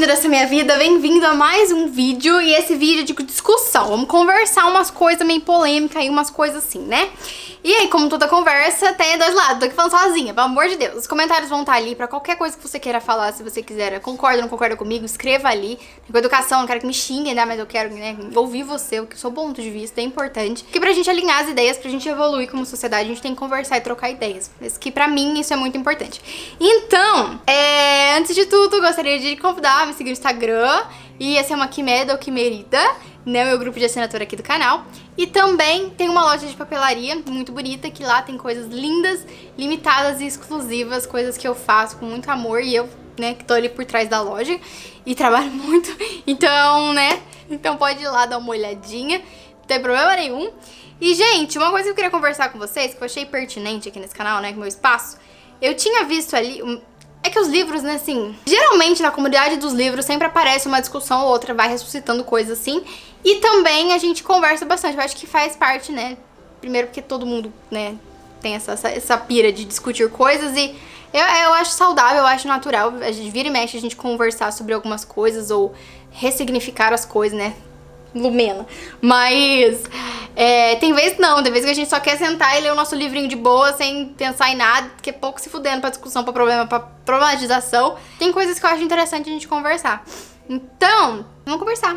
bem-vindo dessa minha vida, bem-vindo a mais um vídeo. E esse vídeo é de discussão, vamos conversar umas coisas meio polêmicas e umas coisas assim, né? E aí, como toda conversa, tem dois lados, tô aqui falando sozinha, pelo amor de Deus. Os comentários vão estar ali pra qualquer coisa que você queira falar, se você quiser, concorda ou não concorda comigo, escreva ali. Com educação, não quero que me xinguem, né? Mas eu quero, né, ouvir você, o que o seu ponto de vista é importante. Que pra gente alinhar as ideias, pra gente evoluir como sociedade, a gente tem que conversar e trocar ideias. Mas que pra mim isso é muito importante. Então, antes de tudo, gostaria de convidar a me seguir no Instagram. E essa é uma Quimeda ou Quimerida, né, meu grupo de assinatura aqui do canal. E também tem uma loja de papelaria muito bonita, que lá tem coisas lindas, limitadas e exclusivas, coisas que eu faço com muito amor e eu, né, que tô ali por trás da loja e trabalho muito. Então, né, então pode ir lá dar uma olhadinha, não tem problema nenhum. E, gente, uma coisa que eu queria conversar com vocês, que eu achei pertinente aqui nesse canal, né, com o meu espaço, eu tinha visto ali... É que os livros, né, assim, geralmente na comunidade dos livros sempre aparece uma discussão ou outra, vai ressuscitando coisas assim. E também a gente conversa bastante, eu acho que faz parte, né, primeiro porque todo mundo, né, tem essa pira de discutir coisas e eu acho saudável, eu acho natural, a gente vira e mexe a gente conversar sobre algumas coisas ou ressignificar as coisas, né, Lumena. Mas tem vezes não, tem vezes que a gente só quer sentar e ler o nosso livrinho de boa, sem pensar em nada, que é pouco se fudendo pra discussão, pra problema, pra problematização. Tem coisas que eu acho interessante a gente conversar. Então, vamos conversar.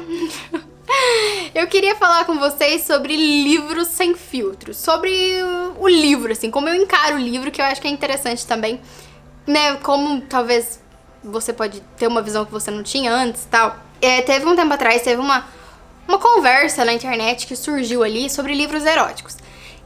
Eu queria falar com vocês sobre livros sem filtros, sobre o livro, assim, como eu encaro o livro, que eu acho que é interessante também, né, como talvez você pode ter uma visão que você não tinha antes e tal. Teve um tempo atrás, teve uma conversa na internet que surgiu ali sobre livros eróticos.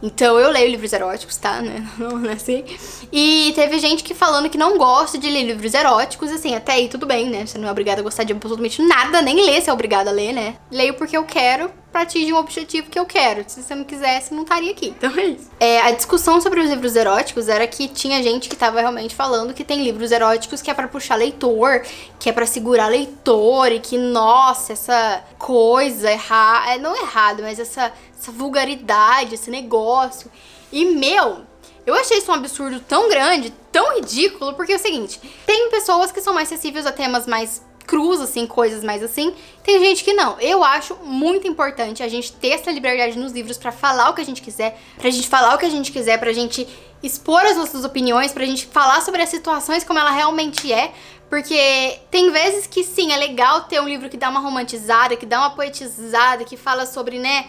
Então eu leio livros eróticos, tá? Não é assim. E teve gente que falando que não gosta de ler livros eróticos, assim, até aí tudo bem, né? Você não é obrigada a gostar de absolutamente nada, nem ler se é obrigada a ler, né? Leio porque eu quero, pra atingir um objetivo que eu quero. Se você não quisesse, não estaria aqui. Então é isso. A discussão sobre os livros eróticos era que tinha gente que tava realmente falando que tem livros eróticos que é pra puxar leitor, que é pra segurar leitor, e que, nossa, essa coisa errada, não errado, mas essa vulgaridade, esse negócio. E, eu achei isso um absurdo tão grande, tão ridículo, porque é o seguinte, tem pessoas que são mais sensíveis a temas mais crus, assim, coisas mais assim, tem gente que não. Eu acho muito importante a gente ter essa liberdade nos livros pra falar o que a gente quiser, pra gente falar o que a gente quiser, pra gente expor as nossas opiniões, pra gente falar sobre as situações como ela realmente é, porque tem vezes que sim, é legal ter um livro que dá uma romantizada, que dá uma poetizada, que fala sobre, né,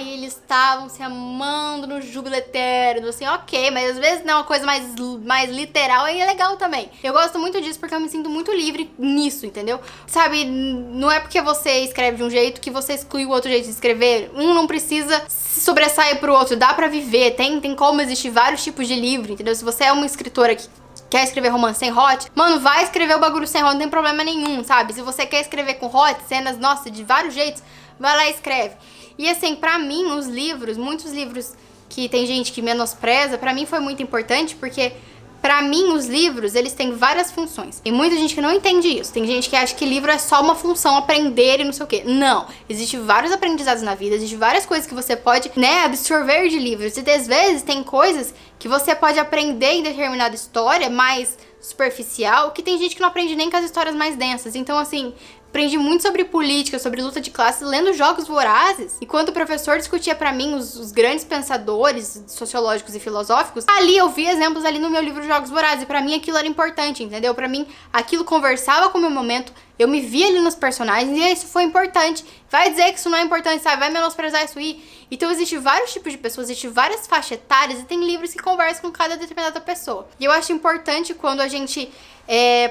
eles estavam se amando no júbilo eterno, assim, ok, mas às vezes não é uma coisa mais literal, e é legal também. Eu gosto muito disso porque eu me sinto muito livre nisso, entendeu? Sabe, não é porque você escreve de um jeito que você exclui o outro jeito de escrever. Um não precisa se sobressair pro outro, dá pra viver, tem como existir vários tipos de livro, entendeu? Se você é uma escritora que quer escrever romance sem hot, mano, vai escrever o bagulho sem hot, não tem problema nenhum, sabe? Se você quer escrever com hot, cenas, nossa, de vários jeitos, vai lá e escreve. E assim, pra mim, os livros, muitos livros que tem gente que menospreza, pra mim foi muito importante, porque pra mim os livros, eles têm várias funções. Tem muita gente que não entende isso. Tem gente que acha que livro é só uma função, aprender e não sei o quê. Não, existem vários aprendizados na vida, existem várias coisas que você pode, né, absorver de livros. E às vezes tem coisas que você pode aprender em determinada história mais superficial, que tem gente que não aprende nem com as histórias mais densas. Então, assim, aprendi muito sobre política, sobre luta de classes, lendo Jogos Vorazes. Enquanto o professor discutia pra mim os grandes pensadores sociológicos e filosóficos, ali eu vi exemplos ali no meu livro Jogos Vorazes. E pra mim aquilo era importante, entendeu? Pra mim aquilo conversava com o meu momento, eu me via ali nos personagens e isso foi importante. Vai dizer que isso não é importante, sabe? Vai menosprezar isso aí. Então existem vários tipos de pessoas, existem várias faixas etárias e tem livros que conversam com cada determinada pessoa. E eu acho importante quando a gente,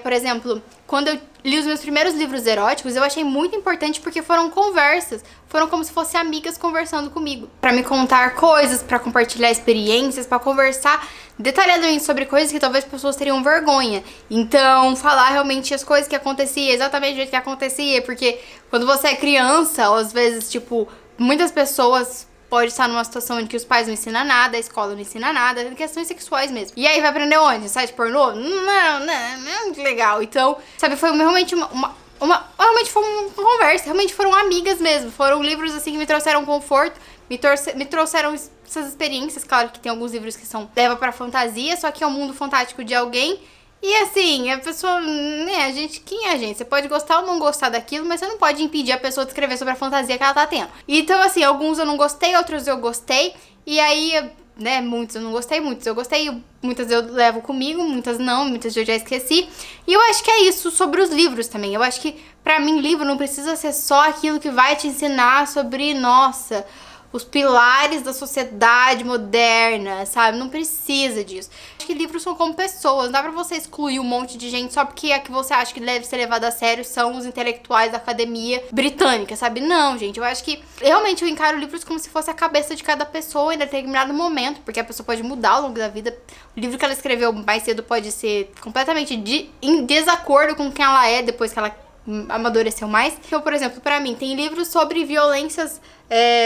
por exemplo, quando eu li os meus primeiros livros eróticos, eu achei muito importante porque foram conversas, foram como se fossem amigas conversando comigo, pra me contar coisas, pra compartilhar experiências, pra conversar detalhadamente sobre coisas que talvez pessoas teriam vergonha. Então, falar realmente as coisas que aconteciam, exatamente do jeito que acontecia, porque quando você é criança, ou às vezes, tipo, muitas pessoas pode estar numa situação em que os pais não ensinam nada, a escola não ensina nada, questões sexuais mesmo. E aí vai aprender onde? Site pornô? Não é muito legal. Então, sabe, foi realmente realmente foi uma conversa, realmente foram amigas mesmo. Foram livros assim que me trouxeram conforto, me trouxeram essas experiências. Claro que tem alguns livros que leva pra fantasia, só que é um mundo fantástico de alguém. E assim, a pessoa, né, a gente, quem é a gente? Você pode gostar ou não gostar daquilo, mas você não pode impedir a pessoa de escrever sobre a fantasia que ela tá tendo. Então, assim, alguns eu não gostei, outros eu gostei, e aí, né, muitos eu não gostei, muitos eu gostei, muitas eu levo comigo, muitas não, muitas eu já esqueci. E eu acho que é isso sobre os livros também. Eu acho que, pra mim, livro não precisa ser só aquilo que vai te ensinar sobre, nossa, os pilares da sociedade moderna, sabe? Não precisa disso. Acho que livros são como pessoas, não dá pra você excluir um monte de gente só porque a que você acha que deve ser levada a sério são os intelectuais da academia britânica, sabe? Não, gente, eu acho que realmente eu encaro livros como se fosse a cabeça de cada pessoa em determinado momento, porque a pessoa pode mudar ao longo da vida. O livro que ela escreveu mais cedo pode ser completamente em desacordo com quem ela é depois que ela amadureceu mais. Então, por exemplo, pra mim, tem livros sobre violências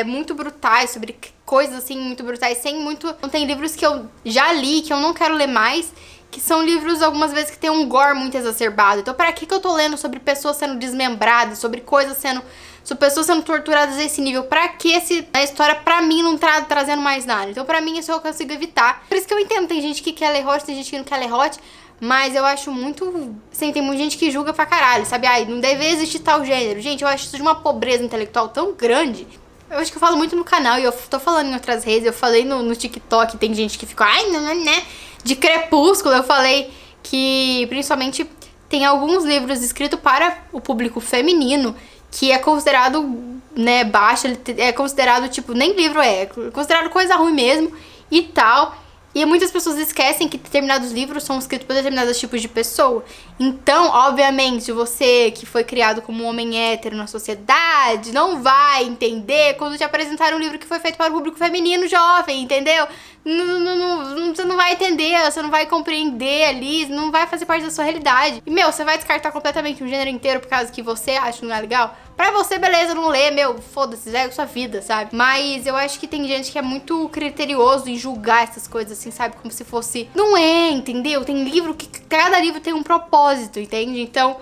muito brutais, sobre coisas assim muito brutais, sem muito... Tem livros que eu já li, que eu não quero ler mais, que são livros, algumas vezes, que tem um gore muito exacerbado. Então, pra que eu tô lendo sobre pessoas sendo desmembradas, sobre coisas sendo... sobre pessoas sendo torturadas a esse nível? Pra que a história, pra mim, não tá trazendo mais nada? Então, pra mim, isso eu consigo evitar. Por isso que eu entendo, tem gente que quer ler hot, tem gente que não quer ler hot, mas eu acho muito... Assim, tem muita gente que julga pra caralho, sabe? Ai, não deve existir tal gênero. Gente, eu acho isso de uma pobreza intelectual tão grande. Eu acho que eu falo muito no canal e eu tô falando em outras redes. Eu falei no TikTok, tem gente que fica... Ai, não, né? De Crepúsculo, eu falei que, principalmente, tem alguns livros escritos para o público feminino que é considerado, né, baixo. É considerado, tipo, nem livro é considerado coisa ruim mesmo e tal. E muitas pessoas esquecem que determinados livros são escritos por determinados tipos de pessoa. Então, obviamente, você que foi criado como um homem hétero na sociedade não vai entender quando te apresentar um livro que foi feito para o público feminino jovem, entendeu? Você não vai entender, você não vai compreender ali, não vai fazer parte da sua realidade. E, você vai descartar completamente um gênero inteiro por causa que você acha que não é legal? Pra você, beleza, não lê, foda-se, é a sua vida, sabe? Mas eu acho que tem gente que é muito criterioso em julgar essas coisas, assim, sabe? Como se fosse... Não é, entendeu? Tem livro que... Cada livro tem um propósito, entende? Então...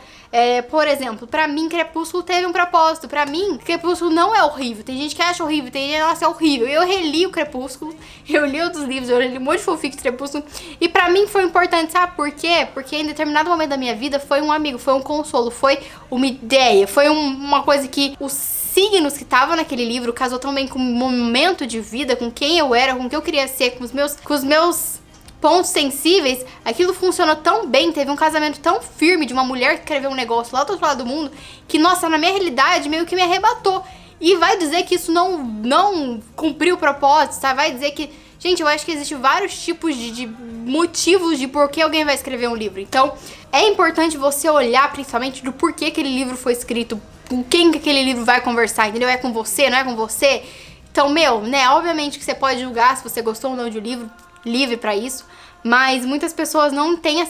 por exemplo, pra mim, Crepúsculo teve um propósito. Pra mim, Crepúsculo não é horrível. Tem gente que acha horrível, tem gente que acha horrível. Eu reli o Crepúsculo, eu li outros livros, eu li um monte de fanfic de Crepúsculo. E pra mim foi importante, sabe por quê? Porque em determinado momento da minha vida foi um amigo, foi um consolo, foi uma ideia, foi uma coisa que os signos que estavam naquele livro casou tão bem com o momento de vida, com quem eu era, com o que eu queria ser, com os meus pontos sensíveis. Aquilo funcionou tão bem, teve um casamento tão firme de uma mulher que escreveu um negócio lá do outro lado do mundo, que, nossa, na minha realidade meio que me arrebatou. E vai dizer que isso não cumpriu o propósito, tá? Vai dizer que... Gente, eu acho que existem vários tipos de motivos de por que alguém vai escrever um livro. Então, é importante você olhar principalmente do porquê aquele livro foi escrito, com quem que aquele livro vai conversar, entendeu? É com você, não é com você? Então, né, obviamente que você pode julgar se você gostou ou não de um livro, livre pra isso, mas muitas pessoas não têm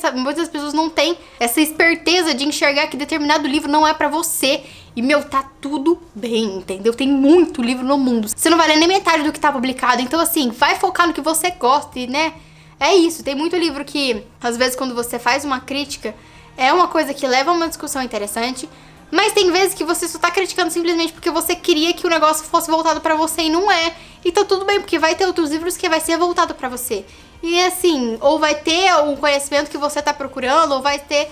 essa esperteza de enxergar que determinado livro não é pra você. E, tá tudo bem, entendeu? Tem muito livro no mundo. Você não vai ler nem metade do que tá publicado. Então, assim, vai focar no que você gosta, né? É isso. Tem muito livro que, às vezes, quando você faz uma crítica, é uma coisa que leva a uma discussão interessante. Mas tem vezes que você só tá criticando simplesmente porque você queria que o negócio fosse voltado pra você e não é. Então tudo bem, porque vai ter outros livros que vai ser voltado pra você. E assim, ou vai ter o conhecimento que você tá procurando, ou vai ter...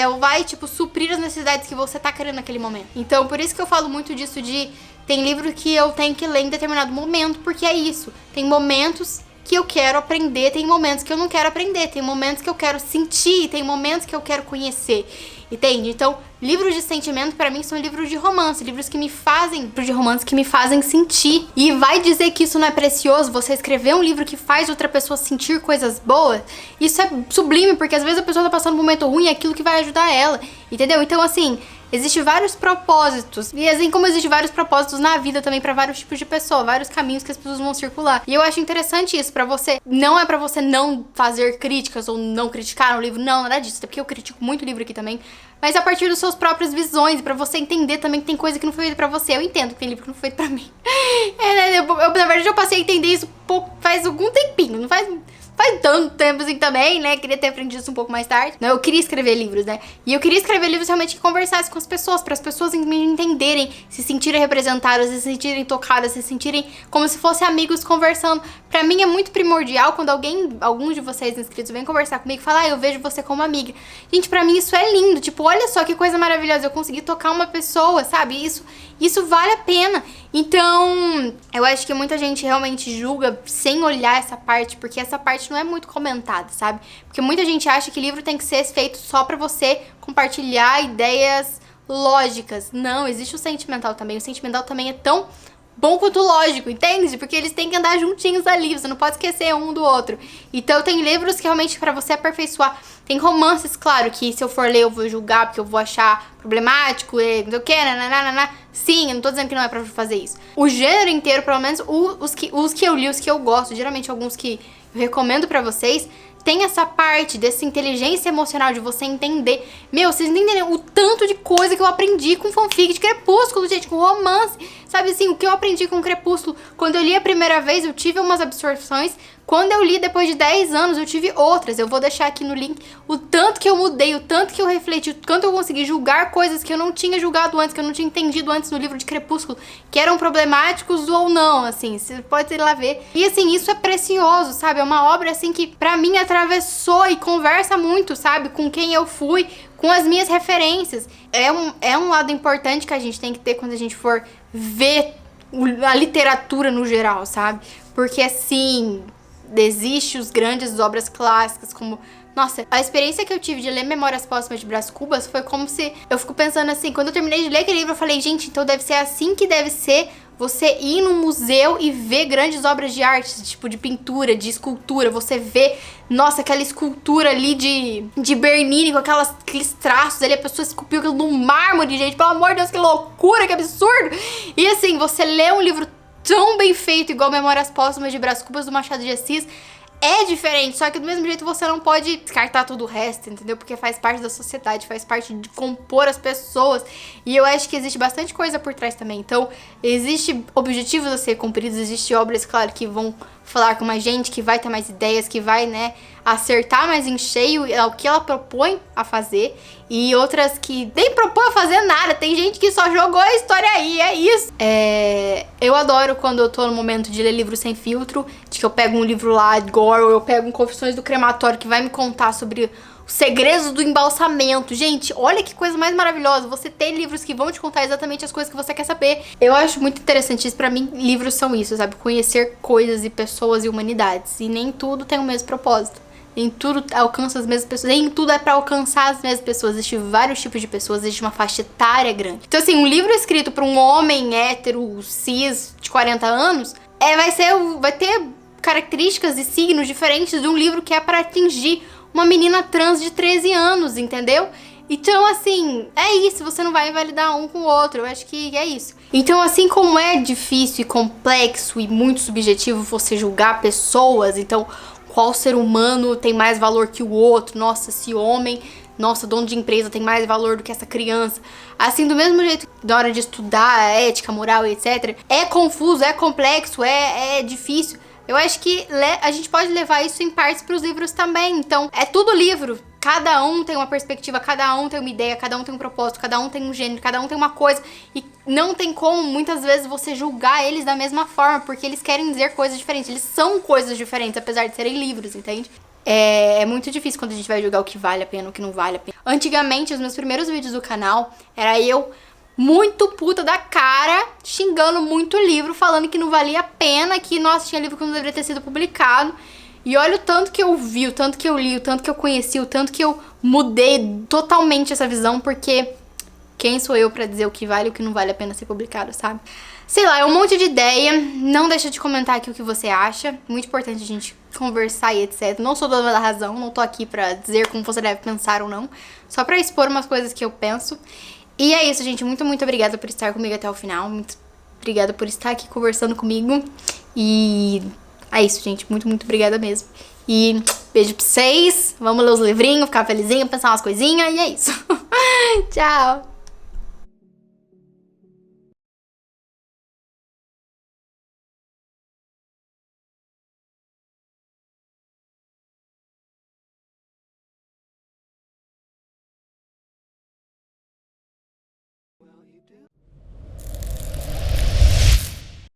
ou vai, tipo, suprir as necessidades que você tá querendo naquele momento. Então, por isso que eu falo muito disso de... Tem livro que eu tenho que ler em determinado momento, porque é isso. Tem momentos que eu quero aprender, tem momentos que eu não quero aprender, tem momentos que eu quero sentir, tem momentos que eu quero conhecer. Entende? Então, livros de sentimento pra mim são livros de romance, livros que me fazem sentir. E vai dizer que isso não é precioso, você escrever um livro que faz outra pessoa sentir coisas boas? Isso é sublime, porque às vezes a pessoa tá passando um momento ruim e é aquilo que vai ajudar ela, entendeu? Então, assim, existem vários propósitos. E assim como existem vários propósitos na vida também pra vários tipos de pessoa, vários caminhos que as pessoas vão circular. E eu acho interessante isso pra você. Não é pra você não fazer críticas ou não criticar um livro, não, nada disso. Até porque eu critico muito livro aqui também. Mas a partir das suas próprias visões, pra você entender também que tem coisa que não foi feita pra você. Eu entendo que tem livro que não foi feito pra mim. Na verdade, eu passei a entender isso faz algum tempinho. Não faz faz tanto tempo assim também, né? Queria ter aprendido isso um pouco mais tarde. Eu queria escrever livros, né? E eu queria escrever livros realmente que conversassem com as pessoas, para as pessoas me entenderem, se sentirem representadas, se sentirem tocadas, se sentirem como se fossem amigos conversando. Pra mim é muito primordial quando alguns de vocês inscritos vêm conversar comigo e falar, eu vejo você como amiga. Gente, pra mim isso é lindo. Tipo, olha só que coisa maravilhosa. Eu consegui tocar uma pessoa, sabe? Isso vale a pena. Então, eu acho que muita gente realmente julga sem olhar essa parte, porque essa parte não é muito comentada, sabe? Porque muita gente acha que livro tem que ser feito só pra você compartilhar ideias lógicas. Não, existe o sentimental também. O sentimental também é tão bom quanto lógico, entende? Porque eles têm que andar juntinhos ali, você não pode esquecer um do outro. Então tem livros que realmente pra você aperfeiçoar. Tem romances, claro, que se eu for ler eu vou julgar porque eu vou achar problemático, não sei o que, nananana. Sim, eu não tô dizendo que não é pra fazer isso. O gênero inteiro, pelo menos os que eu li, os que eu gosto, geralmente alguns que eu recomendo pra vocês, tem essa parte dessa inteligência emocional de você entender. Meu, vocês não entenderam o tanto de coisa que eu aprendi com fanfic de Crepúsculo, gente, com romance. Sabe assim, o que eu aprendi com Crepúsculo? Quando eu li a primeira vez, eu tive umas absorções. Quando eu li depois de 10 anos, eu tive outras. Eu vou deixar aqui no link o tanto que eu mudei, o tanto que eu refleti, o quanto eu consegui julgar coisas que eu não tinha julgado antes, que eu não tinha entendido antes no livro de Crepúsculo, que eram problemáticos ou não, assim, você pode ir lá ver. E assim, isso é precioso, sabe? É uma obra, assim, que pra mim atravessou e conversa muito, sabe? Com quem eu fui, com as minhas referências. É um lado importante que a gente tem que ter quando a gente for ver a literatura no geral, sabe? Porque assim, existe os grandes obras clássicas como... Nossa, a experiência que eu tive de ler Memórias Póstumas de Brás Cubas foi como se... Eu fico pensando assim, quando eu terminei de ler aquele livro, eu falei, gente, então deve ser assim que deve ser você ir num museu e ver grandes obras de arte, tipo de pintura, de escultura. Você vê, nossa, aquela escultura ali de Bernini com aqueles traços ali, a pessoa esculpiu aquilo no mármore, gente. Pelo amor de Deus, que loucura, que absurdo! E assim, você lê um livro tão bem feito, igual Memórias Póstumas de Brás Cubas, do Machado de Assis, é diferente, só que do mesmo jeito você não pode descartar todo o resto, entendeu? Porque faz parte da sociedade, faz parte de compor as pessoas. E eu acho que existe bastante coisa por trás também. Então, existe objetivos a ser cumpridos, existe obras, claro, que vão falar com mais gente, que vai ter mais ideias, que vai, né, acertar mais em cheio o que ela propõe a fazer. E outras que nem propõe a fazer nada. Tem gente que só jogou a história aí, é isso. Eu adoro quando eu tô no momento de ler livro sem filtro, de que eu pego um livro lá, gore, ou eu pego um Confissões do Crematório, que vai me contar sobre os segredos do embalsamento. Gente, olha que coisa mais maravilhosa, você ter livros que vão te contar exatamente as coisas que você quer saber. Eu acho muito interessante isso. Pra mim, livros são isso, sabe? Conhecer coisas e pessoas e humanidades. E nem tudo tem o mesmo propósito. Nem tudo alcança as mesmas pessoas, nem tudo é pra alcançar as mesmas pessoas. Existem vários tipos de pessoas, existe uma faixa etária grande. Então assim, um livro escrito pra um homem hétero, cis, de 40 anos, vai ter características e signos diferentes de um livro que é pra atingir uma menina trans de 13 anos, entendeu? Então, assim, é isso, você não vai invalidar um com o outro, eu acho que é isso. Então, assim como é difícil e complexo e muito subjetivo você julgar pessoas, então, qual ser humano tem mais valor que o outro? Nossa, esse homem, nossa, dono de empresa tem mais valor do que essa criança. Assim, do mesmo jeito, na hora de estudar a ética, moral, etc., é confuso, é complexo, é difícil. Eu acho que a gente pode levar isso em partes para os livros também. Então, é tudo livro. Cada um tem uma perspectiva, cada um tem uma ideia, cada um tem um propósito, cada um tem um gênero, cada um tem uma coisa. E não tem como, muitas vezes, você julgar eles da mesma forma, porque eles querem dizer coisas diferentes. Eles são coisas diferentes, apesar de serem livros, entende? É muito difícil quando a gente vai julgar o que vale a pena, o que não vale a pena. Antigamente, os meus primeiros vídeos do canal, era eu muito puta da cara, xingando muito livro, falando que não valia a pena, que, nossa, tinha livro que não deveria ter sido publicado. E olha o tanto que eu vi, o tanto que eu li, o tanto que eu conheci, o tanto que eu mudei totalmente essa visão, porque quem sou eu pra dizer o que vale e o que não vale a pena ser publicado, sabe? Sei lá, é um monte de ideia, não deixa de comentar aqui o que você acha, muito importante a gente conversar e etc. Não sou dona da razão, não tô aqui pra dizer como você deve pensar ou não, só pra expor umas coisas que eu penso. E é isso, gente, muito obrigada por estar comigo até o final, muito obrigada por estar aqui conversando comigo, e é isso, gente, muito obrigada mesmo. E beijo pra vocês, vamos ler os livrinhos, ficar felizinha, pensar umas coisinhas, e é isso. Tchau!